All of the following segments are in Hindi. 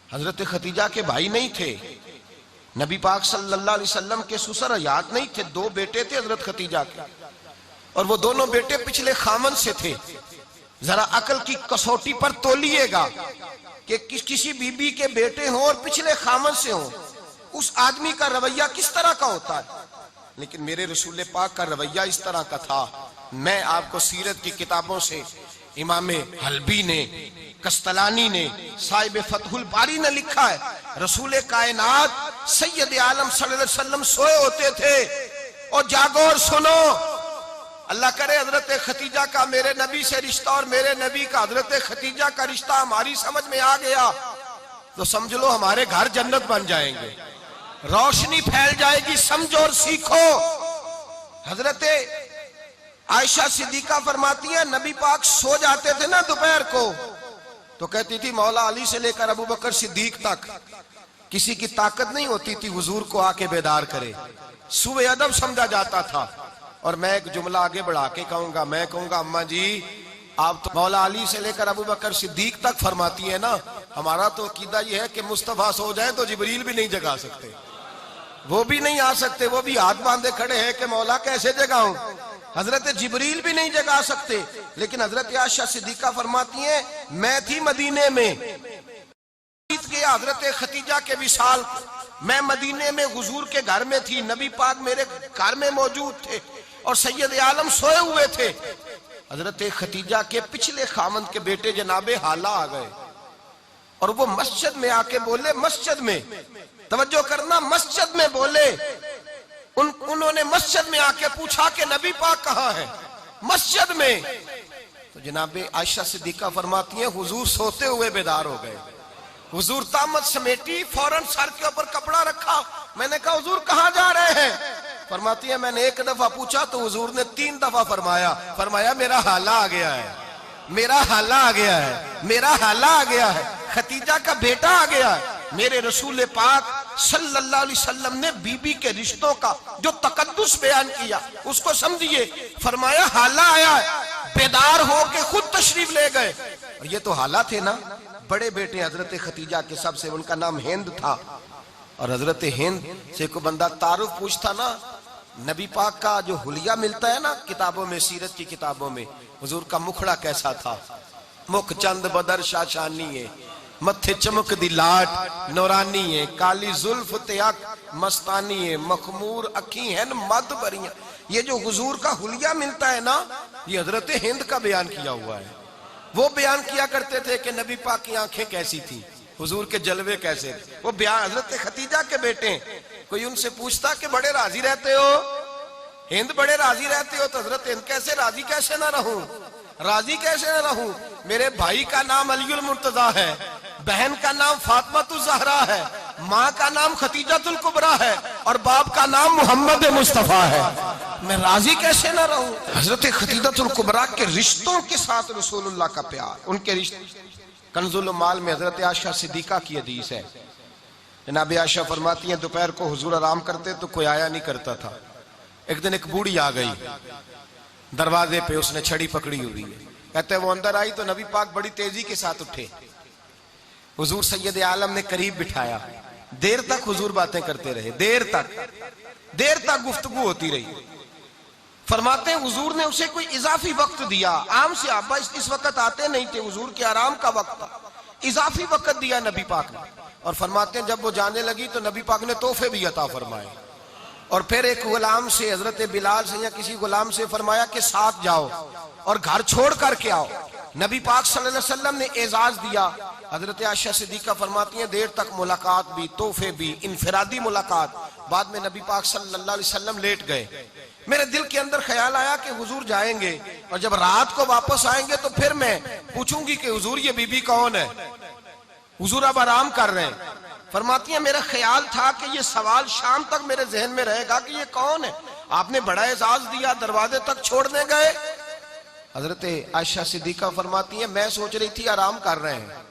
हजरत खतीजा के भाई नहीं थे, नबी पाक सल्लल्लाहु अलैहि वसल्लम के ससुर हयात नहीं थे। दो बेटे थे हजरत खतीजा के, और वो दोनों बेटे पिछले खामन से थे। जरा अकल की कसौटी पर तोलिएगा कि किसी बीबी के बेटे हों और पिछले खामन से हों, उस आदमी का रवैया किस तरह का होता है। लेकिन मेरे रसूल पाक का रवैया इस तरह का था। मैं आपको सीरत की किताबों से, इमाम हल्बी ने, कस्तलानी ने, साहिब फतहुल बारी ने लिखा है, रसूल कायनात सैयद आलम सल्लल्लाहु अलैहि वसल्लम सोए होते थे। और जागो और सुनो, अल्लाह करे हजरत खतीजा का मेरे नबी से रिश्ता और मेरे नबी का हजरत खतीजा का रिश्ता हमारी समझ में आ गया तो समझ लो हमारे घर जन्नत बन जाएंगे, रोशनी फैल जाएगी। समझो और सीखो। हजरत आयशा सिद्दीका फरमाती है, नबी पाक सो जाते थे ना दोपहर को, तो कहती थी मौला अली से लेकर अबू बकर सिद्दीक तक किसी की ताकत नहीं होती थी हुजूर को आके बेदार करे। सुबह अदब समझा जाता था। और मैं एक जुमला आगे बढ़ा के कहूंगा, मैं कहूंगा अम्मा जी आप तो मौला अली से लेकर अबू बकर सिद्दीक तक फरमाती है ना, हमारा तो अकीदा यह है कि मुस्तफा सो जाए तो जिब्रील भी नहीं जगा सकते, वो भी नहीं आ सकते, वो भी हाथ बांधे खड़े हैं कि मौला कैसे जगाऊं। हजरत जिब्रील भी नहीं जगा सकते। लेकिन हजरत आयशा सिद्दीका फरमाती हैं, मैं थी मदीने में गया हजरत खतीजा के विशाल, मैं मदीने में हुजूर के घर में थी, नबी पाक मेरे घर में मौजूद थे और सैयद आलम सोए हुए थे। हजरत खतीजा के पिछले खामंद के बेटे जनाबे हाला आ गए और वो मस्जिद में आके बोले, मस्जिद में तवज्जो करना, मस्जिद में बोले, उन्होंने मस्जिद में आके पूछा कि नबी पाक कहाँ है, मस्जिद में। तो जनाबे आयशा सिद्दीका फरमाती हैं, हुजूर सोते हुए बेदार हो गए। हुजूर तामत समेटी, फौरन सर के ऊपर कपड़ा रखा। मैंने कहा हुजूर कहाँ जा रहे हैं? फरमाती है मैंने एक दफा पूछा तो हुजूर ने 3 दफा फरमाया मेरा हाला आ गया है, मेरा हाला आ गया है, मेरा हाला आ गया है, खतीजा का बेटा आ गया है। मेरे रसूल पाक सल्लल्लाहु अलैहि वसल्लम ने बीबी के रिश्तों का जो तकद्दुस बयान किया उसको समझिए। फरमाया हाला आया है, बेदार होके खुद तशरीफ ले गए। और ये तो हाला थे ना, बड़े बेटे हजरत खतीजा के, सबसे उनका नाम हिंद था। और हजरत हिंद से कोई बंदा तारुफ पूछता ना, नबी पाक का जो हुलिया मिलता है ना किताबों में, सीरत की किताबों में, हुजूर का मुखड़ा कैसा था, मुख चंद बदर शाशानी है, मत्थे चमक दी लाट नौरानी है, काली जुल्फ त्याक मस्तानी है, मखमूर अखी है मद बरिया। ये जो हुजूर का हुलिया मिलता है ना, ये हजरत हिंद का बयान किया हुआ है। वो बयान किया करते थे कि नबी पाक की आंखें कैसी थी, हुजूर के जलवे कैसे थे। वो बयान हजरत खतीजा के बेटे, कोई उनसे पूछता कि बड़े राजी रहते हो, हिंद बड़े राजी रहते हो, तो हजरत हिंद कैसे राजी कैसे ना रहूं, राजी कैसे ना रहूं। मेरे भाई का नाम अलीउल मुर्तजा है, बहन का नाम फातिमातुज ज़हरा है, माँ का नाम खतीजातुल कुबरा है और बाप का नाम मोहम्मद मुस्तफा है, मैं राजी कैसे ना रहूं। हजरत खतीजातुल कुबरा के रिश्तों के साथ रसूलुल्लाह का प्यार, उनके रिश्ते। कंजुल माल में हजरत आयशा सिद्दीका की हदीस है, जनाब आयशा फरमाती हैं दोपहर को हुजूर आराम करते तो कोई आया नहीं करता था। एक दिन एक बूढ़ी आ गई दरवाजे पे, उसने छड़ी पकड़ी हुई है। कहते वो अंदर आई तो नबी पाक बड़ी तेजी के साथ उठे, हुजूर सैयद आलम ने करीब बिठाया, देर तक हुजूर बातें करते रहे, देर तक गुफ्तगू होती रही। फरमाते हुजूर ने उसे कोई इजाफी वक्त दिया, आम से आबा इस वक्त आते नहीं थे, हुजूर के आराम का वक्त था, इजाफी वक्त दिया नबी पाक ने। और फरमाते जब वो जाने लगी तो नबी पाक ने तोहफे भी अता फरमाए। और फिर एक गुलाम से, हजरत बिलाल से या किसी गुलाम से फरमाया कि साथ जाओ और घर छोड़ करके आओ। नबी पाक सल्लल्लाहु अलैहि वसल्लम ने एजाज दिया। हजरत आयशा सिद्दीका फरमाती हैं देर तक मुलाकात भी, तोहफे भी, इनफरादी मुलाकात। बाद में नबी पाक सल्लल्लाहु अलैहि वसल्लम लेट गए। मेरे दिल के अंदर ख्याल आया कि हुजूर जाएंगे और जब रात को वापस आएंगे तो फिर मैं पूछूंगी कि हुजूर ये बीबी कौन है, हुजूर अब आराम कर रहे हैं। फरमाती हैं मेरा ख्याल था कि ये सवाल शाम तक मेरे जहन में रहेगा कि ये कौन है, आपने बड़ा एजाज दिया, दरवाजे तक छोड़ने गए। हजरत आयशा सिद्दीका फरमाती है मैं सोच रही थी आराम कर रहे हैं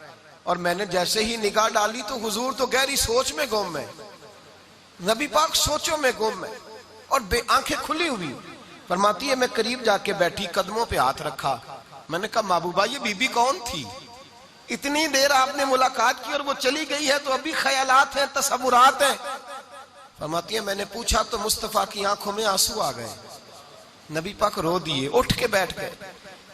और मैंने जैसे ही निगाह डाली तो हुजूर तो गहरी सोच में गुम है, नबी पाक सोचों में गुम है और आंखें खुली हुई। फरमाती है मैं करीब जाके बैठी, कदमों पे हाथ रखा, मैंने कहा महबूबा ये बीबी कौन थी? इतनी देर आपने मुलाकात की और वो चली गई है, तो अभी ख्यालात हैं, तसव्वुरात हैं। फरमाती है मैंने पूछा तो मुस्तफा की आंखों में आंसू आ गए, नबी पाक रो दिए, उठ के बैठ गए।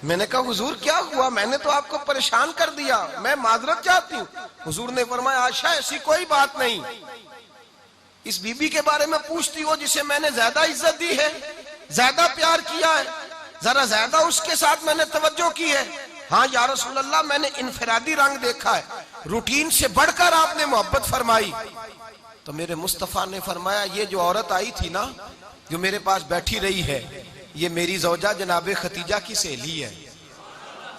मैंने कहा हुजूर क्या हुआ, मैंने तो आपको परेशान कर दिया, मैं माजरत चाहती हूँ। हुजूर ने फरमाया आयशा ऐसी कोई बात नहीं, इस बीबी के बारे में पूछती हो जिसे मैंने ज्यादा इज्जत दी है, ज्यादा प्यार किया है, जरा ज्यादा उसके साथ मैंने तवज्जो की है। हाँ या रसूल अल्लाह, मैंने इनफरादी रंग देखा है, रूटीन से बढ़कर आपने मोहब्बत फरमाई। तो मेरे मुस्तफा ने फरमाया ये जो औरत आई थी ना, जो मेरे पास बैठी रही है, ये मेरी जौजा जनाबे खतीजा की सहेली है,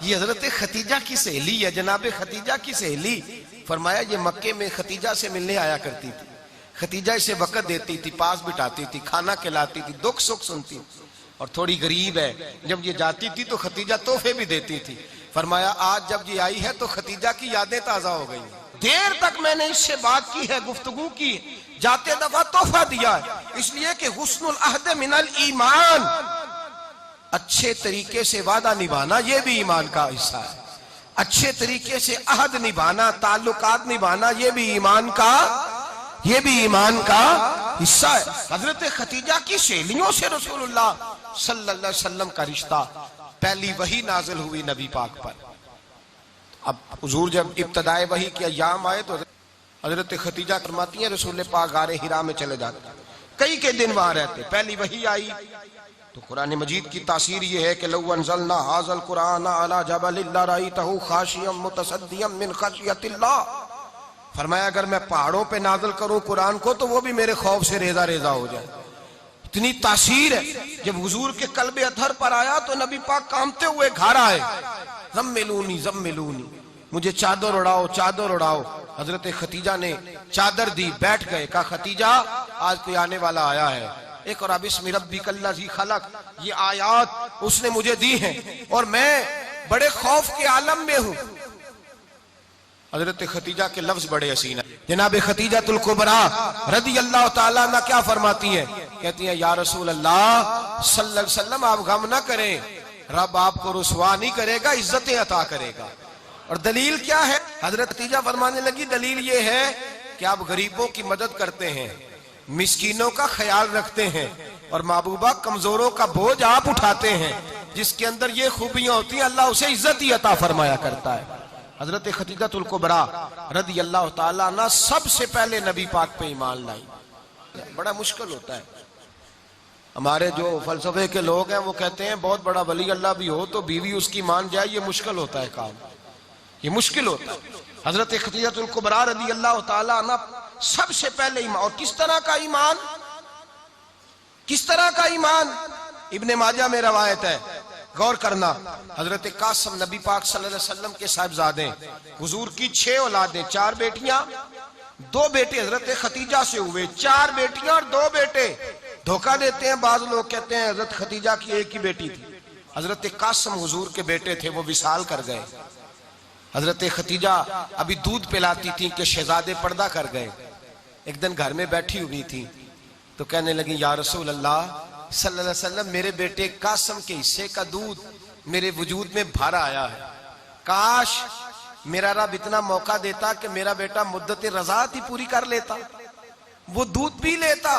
ये हजरत खतीजा की सहेली है, जनाबे खतीजा की सहेली। फरमाया ये मक्के में खतीजा से मिलने आया करती थी, खतीजा इसे वक़्त देती थी, पास बिठाती थी, खाना खिलाती थी, दुख सुख सुनती, और थोड़ी गरीब है, जब ये जाती थी तो खतीजा तोहफे भी देती थी। फरमाया आज जब ये आई है तो खतीजा की यादें ताजा हो गई, देर तक मैंने इससे बात की है, गुफ्तगू की, जाते दफा तोहफा दिया है, इसलिए कि हुस्नुल अहद मिनल ईमान, अच्छे तरीके से वादा निभाना ये भी ईमान का हिस्सा है, अच्छे तरीके से अहद निभाना, ताल्लुकात निभाना ये भी ईमान का हिस्सा है। हजरत खतीजा की सहेलियों से रसूलुल्लाह सल्लल्लाहु अलैहि वसल्लम का रिश्ता, पहली वही नाजिल हुई नबी पाक पर। अब हुजूर जब इब्तदाए वही के अय्याम आए तो हजरत खतीजा फरमाती हैं रसूल पाक गारे हिरा में चले जाते, कई के दिन वहां रहते। पहली वही आई तो कुरान मजीद की तासीर ये है कि लौ अनज़लना हाज़ल कुरान अला जबलिन लरअयतहु खाशियम मुतसद्दियम मिन खशियतिल्लाह, फरमाया अगर मैं पहाड़ों पे नाज़िल करूं कुरान को तो वो भी मेरे खौफ से रेजा रेजा हो जाए, इतनी तासीर है। जब हुजूर के कल्बे अथर पर आया तो नबी पाक कांपते हुए घर आए, ज़म्मिलूनी ज़म्मिलूनी, मुझे चादर उड़ाओ चादर उड़ाओ। हजरत खतीजा ने चादर दी, बैठ गए, कहा खतीजा आज कोई आने वाला आया है, एक और बिस्मि रब्बिकल्लज़ी खलक, ये आयात उसने मुझे दी हैं और मैं बड़े खौफ के आलम में हूं। हजरत खतीजा के लफ्ज बड़े हसीन है। जनाब खतीजातुल कुबरा रदी अल्लाह ताला अन्हा क्या फरमाती हैं, कहती हैं या रसूल अल्लाह सल्लल्लाहु अलैहि वसल्लम आप गम ना करें, रब आपको रुसवा नहीं करेगा, इज्जतें अता करेगा। और दलील क्या है, हजरत खतीजा फरमाने लगी दलील ये है कि आप गरीबों की मदद करते हैं, मिस्कीनों का ख्याल रखते हैं, और महबूबा कमजोरों का बोझ आप उठाते हैं, जिसके अंदर ये खूबियां होती हैं अल्लाह उसे इज्जत ही अता फरमाया करता है। हजरत खतीजातुल कुबरा रदी अल्लाह ताला अन्हा सबसे पहले नबी पाक पे ईमान लाई। बड़ा मुश्किल होता है, हमारे जो फलसफे के लोग हैं वो कहते हैं बहुत बड़ा वली अल्लाह भी हो तो बीवी उसकी मान जाए, ये मुश्किल होता है काम, ये मुश्किल होता है। हजरत खतीजातुल कुबरा रदी अल्लाह ताला अन्हा सबसे पहले ईमान, और किस तरह का ईमान, किस तरह का ईमान, इब्ने माजा में रवायत है, गौर करना। हजरत कासिम नबी पाक सल्लल्लाहु अलैहि वसल्लम के साहिबजादे, हुजूर की 6 औलादें, 4 बेटियां 2 बेटे हजरत खतीजा से हुए, 4 बेटियां और 2 बेटे। धोखा देते हैं बाज लोग, कहते हैं हजरत खतीजा की एक ही बेटी थी, हजरत कासिम हुजूर के बेटे थे, वो विसाल कर गए। हजरत खतीजा अभी दूध पिलाती थी कि शहजादे पर्दा कर गए। एक दिन घर में बैठी हुई थी तो कहने लगी या रसूल अल्लाह सल्लल्लाहु अलैहि वसल्लम मेरे बेटे कासिम के हिस्से का दूध मेरे वजूद में भर आया है, काश मेरा रब इतना मौका देता कि मेरा बेटा मुद्दत रज़ात ही पूरी कर लेता, वो दूध पी लेता।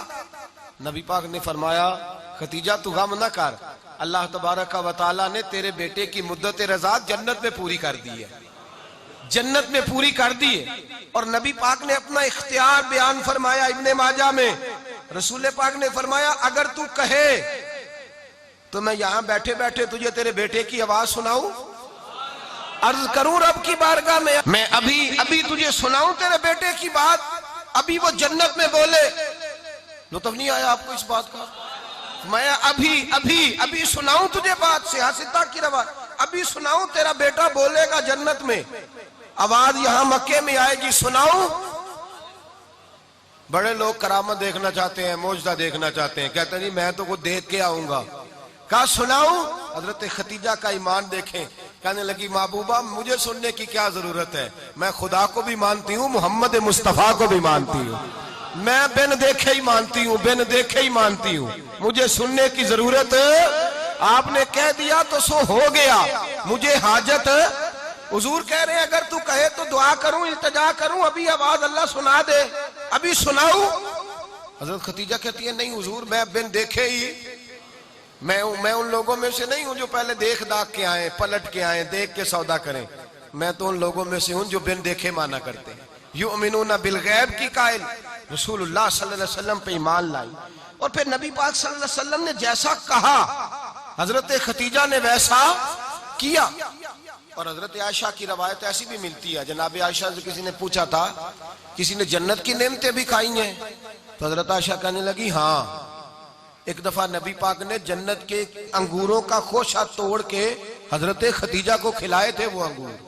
नबी पाक ने फरमाया खतीजा तू गम न कर, अल्लाह तबारक व तआला ने तेरे बेटे की मुद्दत रज़ात जन्नत में पूरी कर दी है, जन्नत में पूरी कर दी है। और नबी पाक ने अपना इख्तियार बयान फरमाया इब्ने माजा में, रसूल पाक ने फरमाया अगर तू कहे तो मैं यहां बैठे बैठे तुझे तेरे बेटे की आवाज सुनाऊं, अर्ज करूं रब की बारगाह में, मैं अभी अभी तुझे सुनाऊं तेरे बेटे की बात, अभी वो जन्नत में बोले। लुत्फ नहीं आया आपको इस बात का? मैं अभी अभी अभी सुनाऊं तुझे बात, सियासता की रवाज, अभी सुनाऊं तेरा बेटा बोलेगा जन्नत में, आवाज यहां मक्के में आएगी, सुनाऊं। बड़े लोग करामत देखना चाहते हैं, मौजदा देखना चाहते हैं, कहते हैं जी मैं तो वो देख के आऊंगा। कहा सुनाऊं? हजरत खतीजा का ईमान देखें, कहने लगी महबूबा मुझे सुनने की क्या जरूरत है, मैं खुदा को भी मानती हूँ, मोहम्मद मुस्तफा को भी मानती हूँ, मैं बिन देखे ही मानती हूँ, बिन देखे ही मानती हूँ, मुझे सुनने की जरूरत आपने कह दिया तो सो हो गया, मुझे हाजत हुजूर कह रहे हैं अगर तू कहे तो दुआ करूं, इल्तिजा करूं, अभी आवाज अल्लाह सुना दे, अभी सुनाऊं? हजरत खतीजा कहती है नहीं हुजूर, मैं बिन देखे ही, मैं उन लोगों में से नहीं हूं जो पहले देख दाख के आए, पलट के आए, देख के सौदा करें। मैं तो उन लोगों में से हूं जो बिन देखे माना करते हैं। युमिनूना बिल गैब की कायल रसूलुल्लाह सल्लल्लाहु अलैहि वसल्लम पे ईमान लाई। और फिर नबी पाक सल्लल्लाहु अलैहि वसल्लम ने जैसा कहा हजरत खतीजा ने वैसा किया। और हजरत आयशा की रवायत ऐसी भी मिलती है, जनाब आयशा से किसी ने पूछा था किसी ने जन्नत की नेमतें भी खाई हैं? तो हजरत आयशा कहने लगी हाँ, एक दफा नबी पाक ने जन्नत के अंगूरों का खोशा तोड़ के हजरत खतीजा को खिलाए थे। वो अंगूर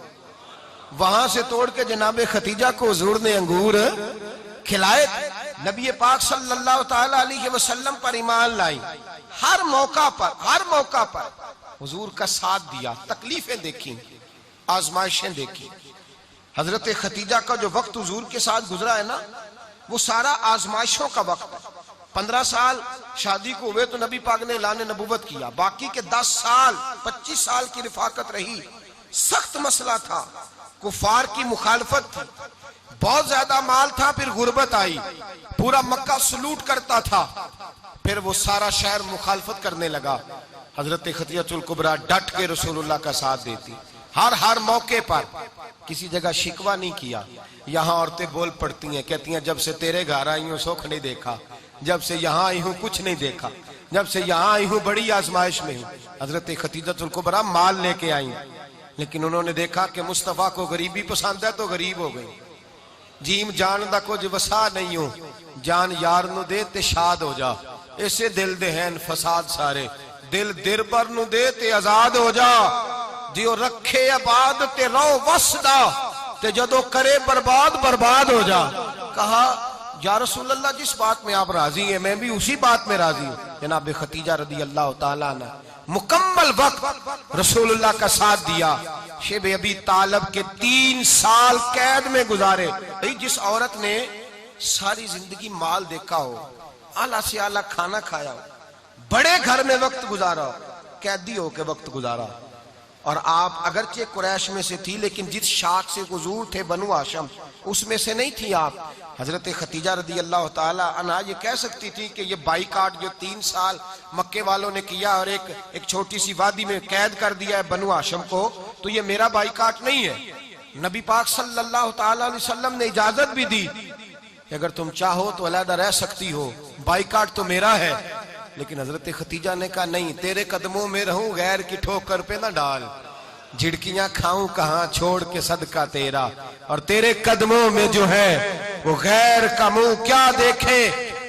वहां से तोड़ के जनाब खतीजा को हुजूर ने अंगूर खिलाए थे। नबी पाक सल्लल्लाहु ताला अलैहि वसल्लम पर ईमान लाई। हर मौका पर हुजूर का साथ दिया, तकलीफें देखी, आजमाइशें देखी। हजरत खतीजा का जो वक्त हुजूर के साथ गुजरा है ना, वो सारा आजमाइशों का वक्त है। 15 साल शादी को हुए तो नबी पाक ने ऐलान नबूवत किया, बाकी के 10 साल 25 साल की रिफाकत रही। सख्त मसला था, कुफार की मुखालफत थी, बहुत ज्यादा माल था, फिर गुर्बत आई, पूरा मक्का सलूट करता था, फिर वो सारा शहर मुखालफत करने लगा। हजरत खतीजतुल कुबरा डट के रसूलुल्लाह का साथ देती, हर मौके पर किसी जगह शिकवा नहीं किया। यहाँ औरतें बोल पड़ती हैं, कहती हैं जब से तेरे घर आई हूँ सुख नहीं देखा, जब से यहाँ आई हूँ कुछ नहीं देखा, जब से यहाँ आई हूँ बड़ी आजमाइश में हूँ। हजरत खतीजतुल कुबरा माल लेके आई, लेकिन उन्होंने देखा कि मुस्तफा को गरीबी पसंद है तो गरीब हो गई। जीम जान दा कुछ वसा नहीं हो, जान यार नु दे ते शाद हो जा, ऐसे दिल दे हैं फसाद सारे, दिल दिरबर नु दे ते आजाद हो जा, जियो रखे आबाद ते रहो वसदा, ते जदों करे बर्बाद हो जा। कहा या रसूल अल्लाह जिस बात में आप राजी हैं मैं भी उसी बात में राजी हूँ। जनाब खतीजा रदी अल्लाह ताला ने मुकम्मल वक्त रसूलुल्लाह का साथ दिया। शेब अबी तालब के 3 साल कैद में गुजारे। जिस औरत ने सारी जिंदगी माल देखा हो, आला से आला खाना खाया हो, बड़े घर में वक्त गुजारा हो, कैदी हो के वक्त गुजारा। और आप अगरचे कुरैश में से थी, लेकिन जिस शाख से हुजूर थे बनु हाशम, उसमें से नहीं थी आप। हजरत खतीजा रदी अल्लाह ताला अन्हा ये कह सकती थी कि ये बाइकाट जो 3 साल मक्के वालों ने किया और एक छोटी सी वादी में कैद कर दिया है बनु हाशम को, तो ये मेरा बाइकाट नहीं है। नबी पाक सल्लल्लाहु ताला अलैहि वसल्लम ने इजाजत भी दी कि अगर तुम चाहो तो अलहदा रह सकती हो, बाइकाट तो मेरा है। लेकिन हजरत खतीजा ने कहा नहीं, तेरे कदमों में रहूं, गैर की ठोकर पे ना डाल, झिड़कियां खाऊं कहां छोड़ के सदका तेरा, और तेरे कदमों में जो है वो गैर का मुंह क्या देखे,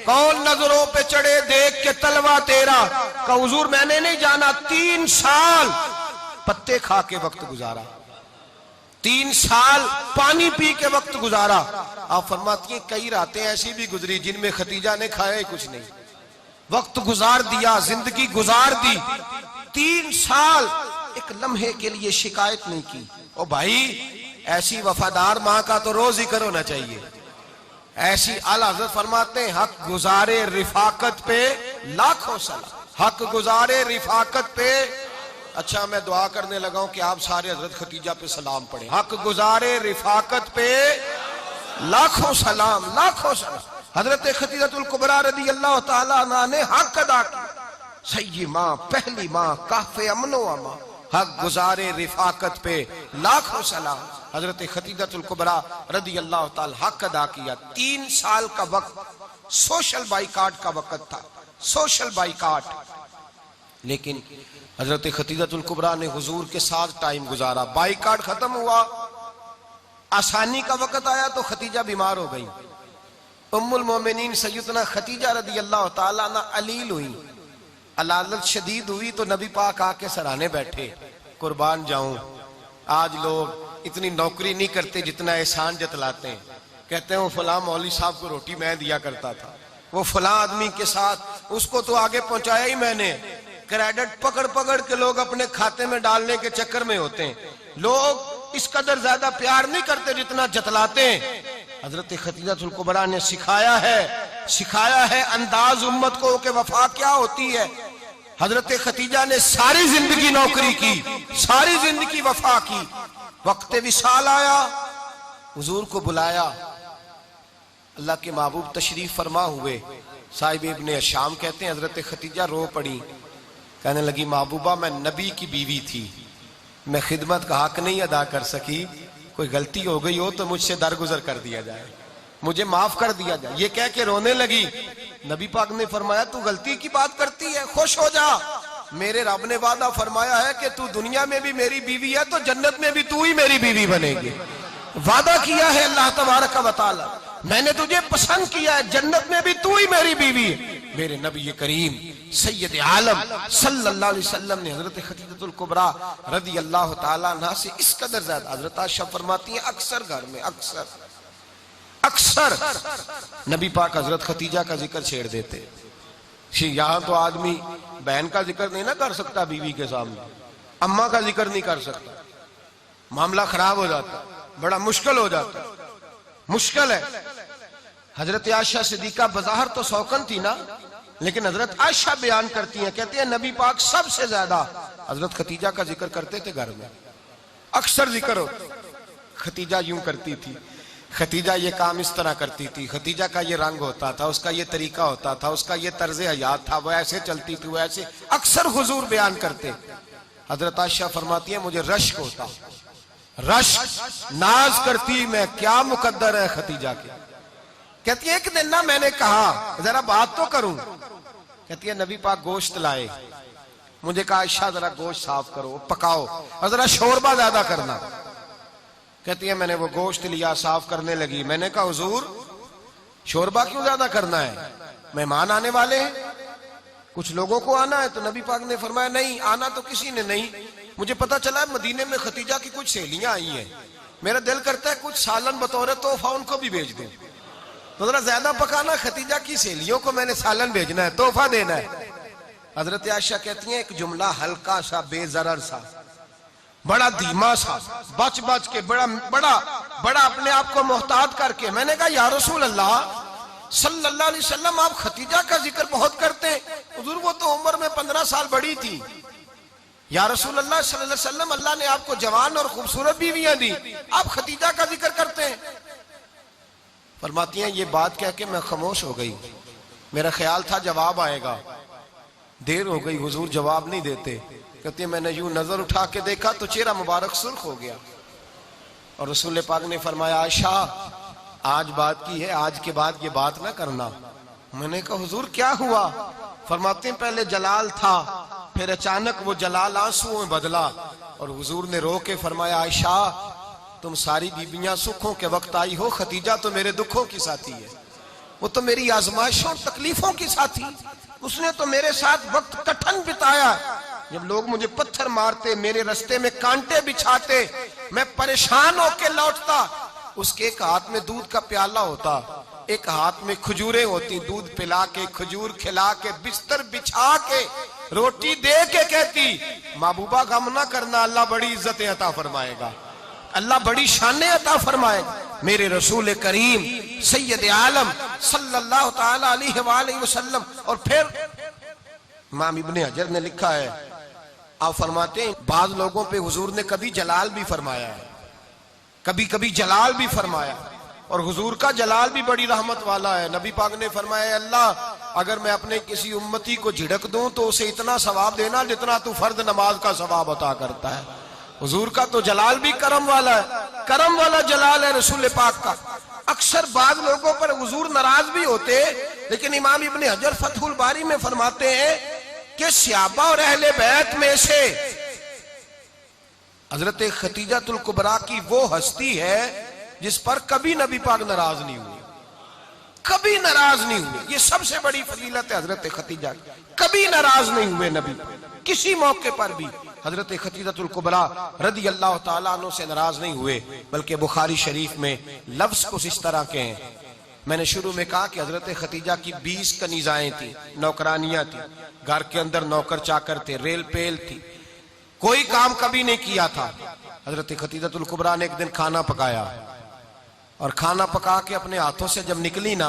कौन नजरों पे चढ़े देख के तलवा तेरा। का हुजूर मैंने नहीं जाना, 3 साल पत्ते खा के वक्त गुजारा, 3 साल पानी पी के वक्त गुजारा। आप फरमाती हैं कई रातें ऐसी भी गुजरी जिनमें खतीजा ने खाया ही कुछ नहीं, वक्त गुजार दिया, जिंदगी गुजार दी। 3 साल एक लम्हे के लिए शिकायत नहीं की। ओ भाई, ऐसी वफादार माँ का तो रोज जिक्र होना चाहिए। ऐसी आला हज़रत फरमाते हैं हक गुजारे रिफाकत पे लाखों सलाम, हक गुजारे रिफाकत पे। अच्छा, मैं दुआ करने लगा हूं कि आप सारे हजरत खतीजा पे सलाम पढ़े। हक गुजारे रिफाकत पे लाखों सलाम, लाखों सलाम। हजरत खतीजतुल कुबरा रदी अल्लाह ताला अन्हा ने हक अदा किया। सही माँ, पहली माँ, काफे अमनो अमा, हक गुजारे रिफाकत पे लाखों सलाम। हजरत खतीजतुल कुबरा रदी अल्लाह ताला हक अदा किया। 3 साल का वक्त सोशल बाइकाट का वक्त था, सोशल बाइकाट। लेकिन हजरत खतीजतुल कुबरा ने हुजूर के साथ टाइम गुजारा। बाइकाट खत्म हुआ, आसानी का वक्त आया तो खतीजा बीमार हो गई। उम्मुल मोमिनीन सैयदना खतीजा रदी अल्लाह ताला अन्हा अलील हुई, अलालत शदीद हुई, तो नबी पाक आके सराहने बैठे। कुर्बान जाऊं, आज लोग इतनी नौकरी नहीं करते जितना एहसान जतलाते हैं। कहते हैं वो फलां मौलवी साहब को रोटी मैं दिया करता था, वो फलां आदमी के साथ उसको तो आगे पहुंचाया ही मैंने। क्रेडिट पकड़ पकड़ के लोग अपने खाते में डालने के चक्कर में होते हैं। लोग इस कदर ज्यादा प्यार नहीं करते जितना जतलाते हैं। हजरत खतीजतुल कुबरा ने सिखाया है अंदाज उम्मत को कि वफा क्या होती है। हजरत खतीजा ने सारी जिंदगी नौकरी की, सारी जिंदगी वफा की, वक्त विसाल आया, हुजूर को बुलाया। अल्लाह के महबूब तशरीफ फरमा हुए। साहिब इब्ने शाम कहते हैं हजरत खतीजा रो पड़ी, कहने लगी महबूबा मैं नबी की बीवी थी, मैं खिदमत का हक नहीं अदा कर सकी, कोई गलती हो गई हो तो मुझसे दरगुजर कर दिया जाए, मुझे माफ कर दिया जाए। ये कह के रोने लगी। नबी पाक ने फरमाया तू गलती की बात करती है, खुश हो जा, मेरे रब ने वादा फरमाया है कि तू दुनिया में भी मेरी बीवी है तो जन्नत में भी तू ही मेरी बीवी बनेगी। वादा किया है अल्लाह तबारक व तआला, मैंने तुझे पसंद किया है, जन्नत में भी तू ही मेरी बीवी है। मेरे नबी करीम सैयद आलम सल्लल्लाहु अलैहि वसल्लम ने हजरत खदीजतुल कुबरा रदी अल्लाह तआला अन्हा से इस कदर ज्यादा, हजरत आयशा फरमाती हैं अक्सर घर में अक्सर नबी पाक हजरत खतीजा का जिक्र छेड़ देते। यहाँ तो आदमी बहन का जिक्र नहीं ना कर सकता बीवी के सामने, अम्मा का जिक्र नहीं कर सकता, मामला खराब हो जाता, बड़ा मुश्किल हो जाता, मुश्किल है। हजरत आयशा सिद्दीका बज़ाहिर तो सौकन थी ना, लेकिन हजरत आयशा बयान करती हैं, कहती है नबी पाक सबसे ज्यादा हजरत खतीजा का जिक्र करते थे घर में, अक्सर जिक्र हो। खतीजा यूं करती थी, खतीजा ये काम इस तरह करती थी, खतीजा का ये रंग होता था, उसका ये तरीका होता था, उसका ये तर्ज हयात था, वो ऐसे चलती थी, वो ऐसे, अक्सर हुजूर बयान करते। हजरत आयशा फरमाती है मुझे रश्क होता, रश्क, नाज करती मैं क्या मुकद्दर है खतीजा के। कहती है एक दिन ना मैंने कहा जरा बात तो करूं, कहती है नबी पाक गोश्त लाए, मुझे कहा आयशा जरा गोश्त साफ करो, पकाओ और जरा शोरबा ज्यादा करना। कहती है मैंने वो गोश्त लिया, साफ करने लगी, मैंने कहा हुजूर शोरबा क्यों ज्यादा करना है, मेहमान आने वाले हैं, कुछ लोगों को आना है। तो नबी पाक ने फरमाया नहीं, आना तो किसी ने नहीं, मुझे पता चला मदीने में खतीजा की कुछ सहेलियां आई हैं, मेरा दिल करता है कुछ सालन बतौर तोहफा उनको भी भेज दूं, तो जरा ज्यादा पकाना, खतीजा की सहेलियों को मैंने सालन भेजना है, तोहफा देना है। हजरत आयशा कहती हैं एक जुमला हल्का सा, बेजरर सा, बड़ा धीमा सा, बच बच के, बड़ा बड़ा बड़ा अपने आप को मोहतात करके, मैंने कहा या रसूल अल्लाह सल्लल्लाहु अलैहि वसल्लम आप खतीजा का जिक्र बहुत करते हैं, हुजूर वो तो उम्र में 15 साल बड़ी थी। या रसूल अल्लाह सल्लल्लाहु अलैहि वसल्लम अल्लाह ने आपको जवान और खूबसूरत बीवियां दी, आप खतीजा का जिक्र करते हैं। फरमाती हैं ये बात कह के मैं खामोश हो गई, मेरा ख्याल था जवाब आएगा, देर हो गई, हुजूर जवाब नहीं देते। कहती है मैंने यूं नजर उठा के देखा तो चेहरा मुबारक सुर्ख हो गया, और रसूल पाक ने फरमाया आयशा आज बात की है, आज के बाद ये बात ना करना। मैंने कहा हुजूर क्या हुआ? फरमाते हैं पहले जलाल था, फिर अचानक वो जलाल आंसुओं में बदला, और हुजूर ने रो के फरमाया आयशा तुम सारी बीबियां सुखों के वक्त आई हो, खतीजा तो मेरे दुखों की साथी है, वो तो मेरी आजमाइशों तकलीफों की साथी, उसने तो मेरे साथ वक्त कठिन बिताया, जब लोग मुझे पत्थर मारते, मेरे रास्ते में कांटे बिछाते, मैं परेशान होके लौटता, उसके एक हाथ में दूध का प्याला होता, एक हाथ में खजूरें होती, दूध पिला के, खजूर खिला के, बिस्तर बिछा के, रोटी दे के कहती महबूबा गम ना करना, अल्लाह बड़ी इज्जतें अता फरमाएगा, अल्लाह बड़ी शानें अता फरमाएगा। मेरे रसूल करीम सैयद आलम सल्लल्लाहु ताला अलैहि वसल्लम। और फिर इमाम इब्ने हजर ने लिखा है, आप फरमाते हैं बाज लोगों पे हुजूर ने कभी जलाल भी फरमाया है, कभी कभी जलाल भी फरमाया, और हुजूर का जलाल भी बड़ी रहमत वाला है। नबी पाक ने फरमाया अल्लाह अगर मैं अपने किसी उम्मती को झिड़क दूं तो उसे इतना सवाब देना जितना तू फर्द नमाज का सवाब अता करता है। हुजूर का तो जलाल भी करम वाला है, करम वाला जलाल है रसूल पाक का। अक्सर बाद लोगों पर हुजूर नाराज भी होते, लेकिन इमाम इब्ने हजर फतहुल बारी में फरमाते हैं कि सहाबा और अहले बैत में से हजरत खतीजतुल कुबरा की वो हस्ती है जिस पर कभी नबी पाक नाराज नहीं हुए, कभी नाराज नहीं हुए। ये सबसे बड़ी फजीलत है हजरत खतीजा, कभी नाराज नहीं हुए नबी, किसी मौके पर भी हजरत खतीजतुल कुबरा रदी अल्लाह ताला अन्हु से नाराज नहीं हुए। बल्कि बुखारी शरीफ में लफ्ज कुछ इस तरह के हैं। मैंने शुरू में कहा कि हजरत खतीजा की 20 कनीजाएं थी, नौकरानियां थी, घर के अंदर नौकर चाकर थे, रेल पेल थी, कोई काम कभी नहीं किया था। हजरत खतीजतुल कुबरा ने एक दिन खाना पकाया, और खाना पका के अपने हाथों से जब निकली ना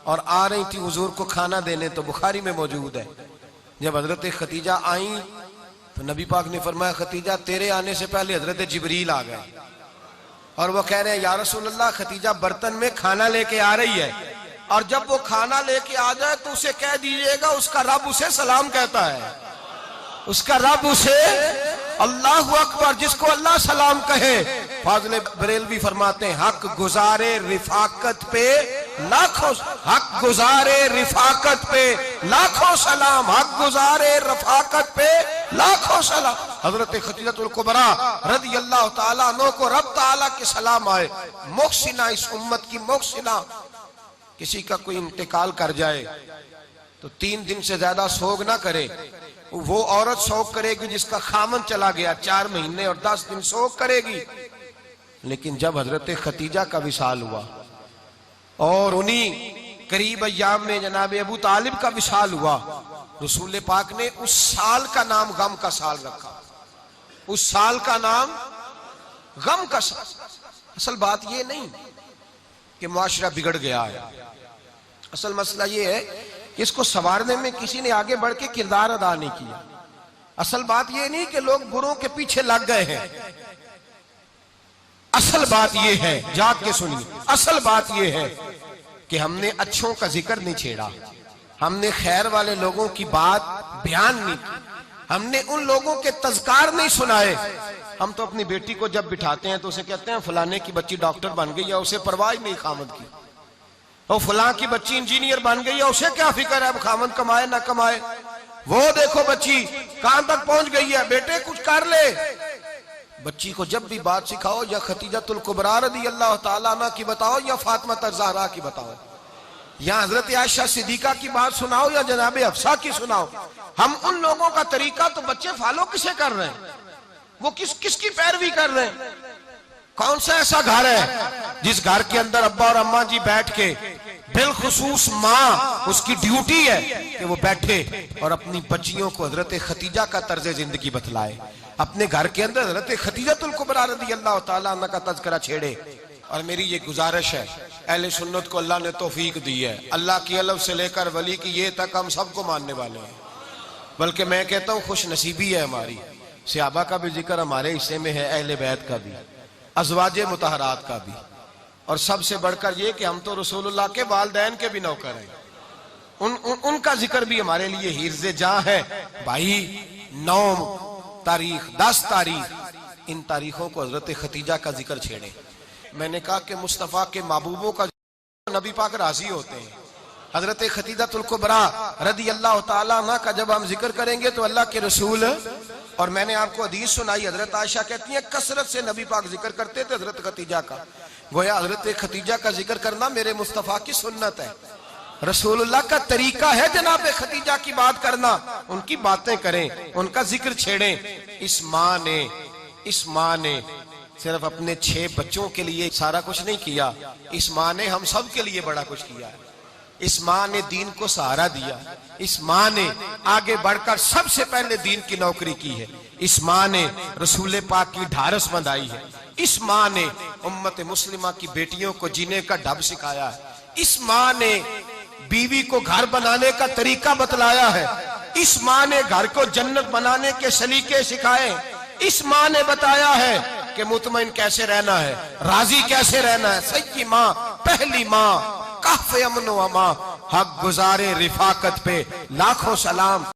और आ रही थी हुजूर को खाना देने, तो बुखारी में मौजूद है जब हजरत खतीजा आई तो नबी पाक ने फरमाया खतीजा तेरे आने से पहले हजरत जिब्रील आ गए और वो कह रहे हैं या रसूल अल्लाह खतीजा बर्तन में खाना लेके आ रही है और जब वो खाना लेके आ जाए तो उसे कह दीजिएगा उसका रब उसे सलाम कहता है, उसका रब उसे अल्लाहु अकबर, जिसको अल्लाह सलाम कहे। फाज़िल बरेलवी फरमाते हैं हक गुजारे रिफाकत पे लाखों, हक गुजारे रिफाकत पे लाखों सलाम, हक गुजारे रफाकत पे लाखों सलाम। हजरत खतीजतुल कुबरा रज़ी अल्लाह ताला अन्हा को रब ताला के सलाम आए। मोहसिना, इस उम्मत की मोहसिना। किसी का कोई इंतकाल कर जाए तो 3 दिन से ज्यादा सोग ना करे। वो औरत सोग करेगी जिसका खामन चला गया, 4 महीने और 10 दिन सोग करेगी। लेकिन जब हजरत खतीजा का विसाल हुआ और उन्हीं करीब अय्याम में जनाब अबू तालिब का विसाल हुआ, रसूल पाक ने उस साल का नाम गम का साल रखा। उस साल का नाम गम का साल। असल बात ये नहीं कि मुआशरा बिगड़ गया है, असल मसला ये है कि इसको संवारने में किसी ने आगे बढ़ के किरदार अदा नहीं किया। असल बात ये नहीं कि लोग बुरों के पीछे लग गए हैं, असल बात ये है, जाग के सुनिए, असल बात ये है कि हमने अच्छों का जिक्र नहीं छेड़ा, हमने खैर वाले लोगों की बात बयान नहीं की, हमने उन लोगों के तज़कार नहीं सुनाए। हम तो अपनी बेटी को जब बिठाते हैं तो उसे कहते हैं फलाने की बच्ची डॉक्टर बन गई है, उसे परवाह नहीं खामद की। और फलां की बच्ची इंजीनियर बन गई है, उसे क्या फिक्र है खामद कमाए ना कमाए। वो देखो बच्ची कहां तक पहुंच गई है, बेटे कुछ कर ले। बच्ची को जब भी बात सिखाओ या खतीजतुल कुबरा रज़ी अल्लाह ताला अन्हा की बताओ या फातिमा ज़हरा की बताओ, या हजरत आयशा सिद्दीका की बात सुनाओ या जनाब हफ्सा की सुनाओ। हम उन लोगों का तरीका तो बच्चे फॉलो किसे कर रहे हैं, वो किसकी पैरवी कर रहे हैं। कौन सा ऐसा घर है जिस घर के अंदर अब्बा और अम्मा जी बैठ के, बिलखुसूस माँ उसकी ड्यूटी है कि वो बैठे और अपनी बच्चियों को हजरत खतीजा का तर्ज जिंदगी बतलाए, अपने घर के अंदर हजरत खतीजतुल कुबरा रज़ी अल्लाह ताला अन्हा का तज़किरा छेड़े। और मेरी ये गुजारिश है, अहले सुन्नत को अल्लाह ने तौफीक दी है, अल्लाह की अलव से लेकर वली की ये तक हम सबको मानने वाले हैं। बल्कि मैं कहता हूँ खुश नसीबी है हमारी, सहाबा का भी जिक्र हमारे हिस्से में है, अहले बैत का भी, अज़वाजे मुतहरात का भी, और सबसे बढ़कर ये कि हम तो रसूलुल्लाह के वालिदैन के भी नौकर हैं। उनका जिक्र भी हमारे लिए हिर्ज़े जां है। भाई 9 तारीख 10 तारीख इन तारीखों को हजरत खतीजा का जिक्र छेड़े। मैंने कहा कि मुस्तफ़ा के महबूबों का नबी पाक राजी होते हैं। हजरत खतीजतुल कुबरा रज़ी अल्लाह ताला अन्हा का जब हम जिक्र करेंगे तो अल्लाह के रसूल, और मैंने आपको हदीस सुनाई, हजरत आयशा कहती है कसरत से नबी पाक जिक्र करते थे हजरत खतीजा का। गोया हजरत खतीजा का जिक्र करना मेरे मुस्तफ़ा की सुन्नत है, रसूलुल्लाह का तरीका है जनाब खतीजा की बात करना। उनकी बातें करें, उनका जिक्र छेड़ें। इस माँ ने सिर्फ अपने 6 बच्चों के लिए सारा कुछ नहीं किया, इस माँ ने हम सब के लिए बड़ा कुछ किया। इस माँ ने दीन को सहारा दिया, इस माँ ने आगे बढ़कर सबसे पहले दीन की नौकरी की है, इस माँ ने रसूल पाक की ढारस बंधाई है, इस माँ ने उम्मत मुस्लिमा की बेटियों को जीने का ढब सिखाया है, इस माँ ने बीवी को घर बनाने का तरीका बतलाया है, इस माँ ने घर को जन्नत बनाने के सलीके सिखाए, इस माँ ने बताया है कि मुतमईन कैसे रहना है, राजी कैसे रहना है। सच्ची माँ, पहली माँ, काफ़े अमन व अमा, हक गुजारे रिफाकत पे लाखों सलाम।